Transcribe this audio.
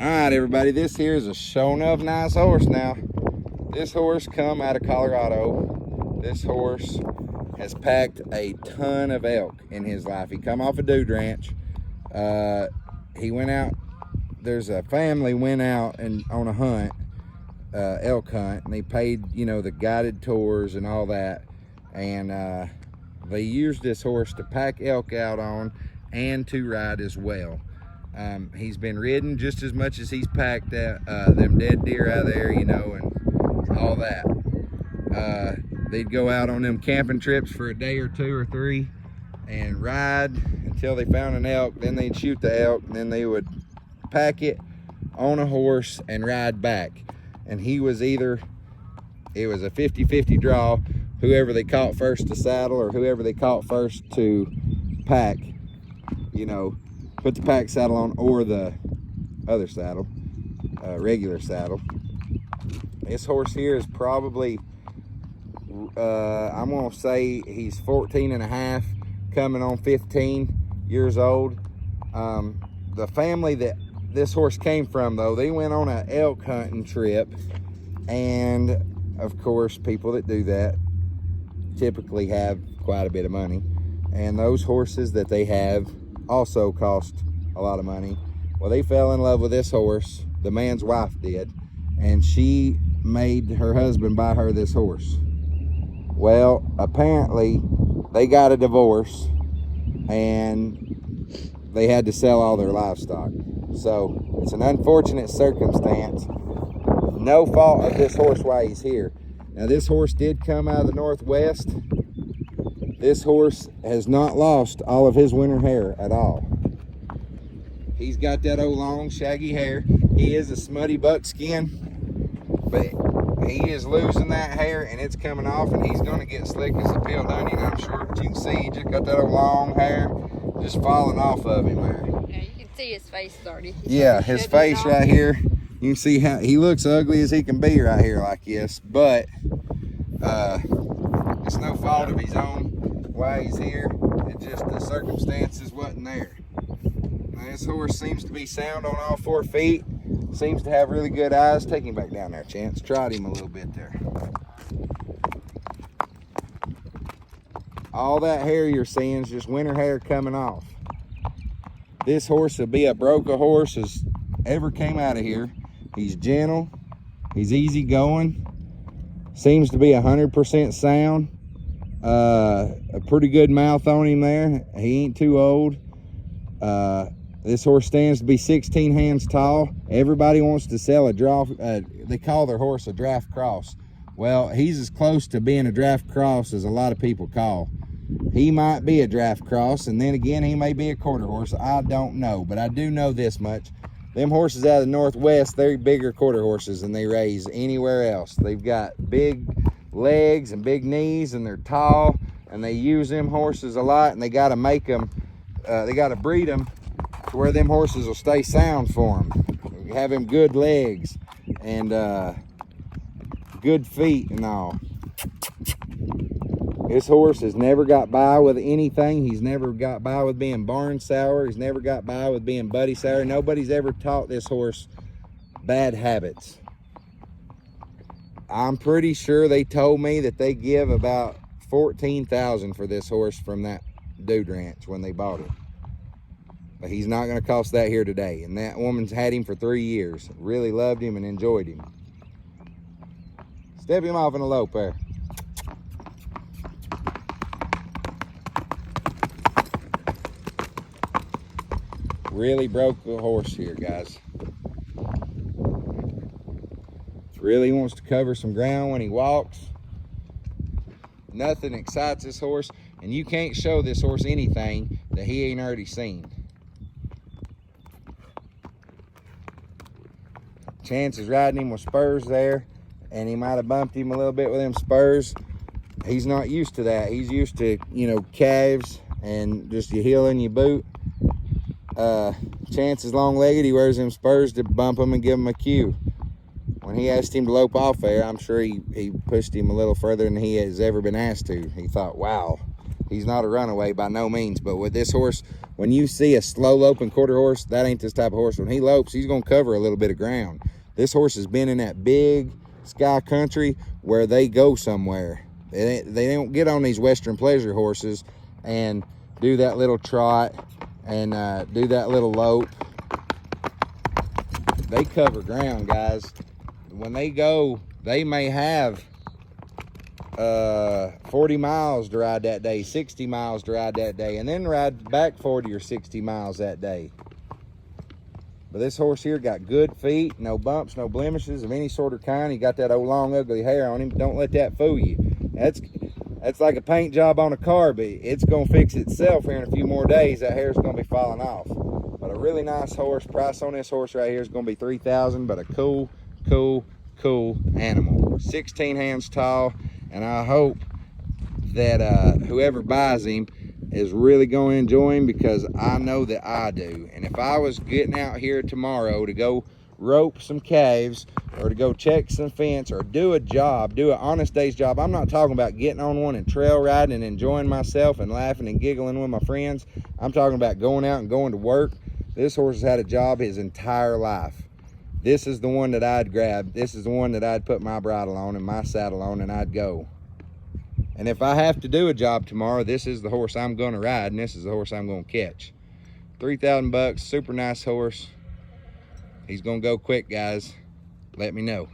All right, everybody, this here is a show enough nice horse now. This horse come out of Colorado. This horse has packed a ton of elk in his life. He come off a dude ranch. He went out, there's a family went out and on a hunt, elk hunt, and they paid, you know, the guided tours and all that. And they used this horse to pack elk out on and to ride as well. He's been ridden just as much as he's packed them dead deer out there, you know, and all that. They'd go out on them camping trips for a day or two or three and ride until they found an elk. Then they'd shoot the elk, and then they would pack it on a horse and ride back. And he was either, it was a 50-50 draw, whoever they caught first to saddle or whoever they caught first to pack, you know, put the pack saddle on, or the other saddle, regular saddle. This horse here is probably, I'm gonna say he's 14 and a half, coming on 15 years old. The family that this horse came from, though, they went on an elk hunting trip, and of course people that do that typically have quite a bit of money, and those horses that they have also cost a lot of money. Well, they fell in love with this horse, the man's wife did, and she made her husband buy her this horse. Well, apparently they got a divorce and they had to sell all their livestock. So it's an unfortunate circumstance. No fault of this horse why he's here. Now, this horse did come out of the Northwest. This horse has not lost all of his winter hair at all. He's got that old long shaggy hair. He is a smutty buckskin, but he is losing that hair and it's coming off, and he's gonna get slick as a peeled onion, I'm sure. But you can see he just got that old long hair just falling off of him there. Yeah, you can see his face already. Yeah, his face right here. You can see how he looks ugly as he can be right here like this, but it's no fault of his own why he's here. It's just the circumstances wasn't there. Now, this horse seems to be sound on all 4 feet. Seems to have really good eyes. Take him back down there, Chance. Trot him a little bit there. All that hair you're seeing is just winter hair coming off. This horse will be a broke a horse as ever came out of here. He's gentle. He's easy going. Seems to be 100% sound. A pretty good mouth on him there. He ain't too old. This horse stands to be 16 hands tall. Everybody wants to sell a draft. They call their horse a draft cross. Well, he's as close to being a draft cross as a lot of people call. He might be a draft cross, and then again, he may be a quarter horse. I don't know, but I do know this much. Them horses out of the Northwest, they're bigger quarter horses than they raise anywhere else. They've got big legs and big knees, and they're tall, and they use them horses a lot, and they got to make them, they got to breed them to where them horses will stay sound for them. Have them good legs and good feet and all. This horse has never got by with anything. He's never got by with being barn sour. He's never got by with being buddy sour. Nobody's ever taught this horse bad habits. I'm pretty sure they told me that they give about $14,000 for this horse from that dude ranch when they bought it. But he's not going to cost that here today. And that woman's had him for 3 years. Really loved him and enjoyed him. Step him off in a lope there. Really broke the horse here, guys. Really wants to cover some ground when he walks. Nothing excites this horse, and you can't show this horse anything that he ain't already seen. Chance is riding him with spurs there, and he might have bumped him a little bit with them spurs. He's not used to that. He's used to, you know, calves and just your heel and your boot. Chance is long-legged. He wears them spurs to bump him and give him a cue. When he asked him to lope off there, I'm sure he pushed him a little further than he has ever been asked to. He thought, wow, He's not a runaway by no means, but with this horse, when you see a slow loping quarter horse, that ain't this type of horse. When he lopes, he's gonna cover a little bit of ground. This horse has been in that big sky country where they go somewhere. They don't get on these Western pleasure horses and do that little trot and do that little lope. They cover ground, guys. When they go, they may have 40 miles to ride that day, 60 miles to ride that day, and then ride back 40 or 60 miles that day. But this horse here got good feet, no bumps, no blemishes of any sort or kind. He got that old long ugly hair on him. Don't let that fool you. That's like a paint job on a car, but it's gonna fix itself here in a few more days. That hair's gonna be falling off. But a really nice horse. Price on this horse right here is gonna be $3,000, but a cool animal. 16 hands tall, and I hope that whoever buys him is really going to enjoy him, because I know that I do. And if I was getting out here tomorrow to go rope some calves or to go check some fence or do a job, do an honest day's job, I'm not talking about getting on one and trail riding and enjoying myself and laughing and giggling with my friends. I'm talking about going out and going to work. This horse has had a job his entire life. This is the one that I'd grab. This is the one that I'd put my bridle on and my saddle on, and I'd go. And if I have to do a job tomorrow, this is the horse I'm going to ride, and this is the horse I'm going to catch. 3,000 bucks, super nice horse. He's going to go quick, guys. Let me know.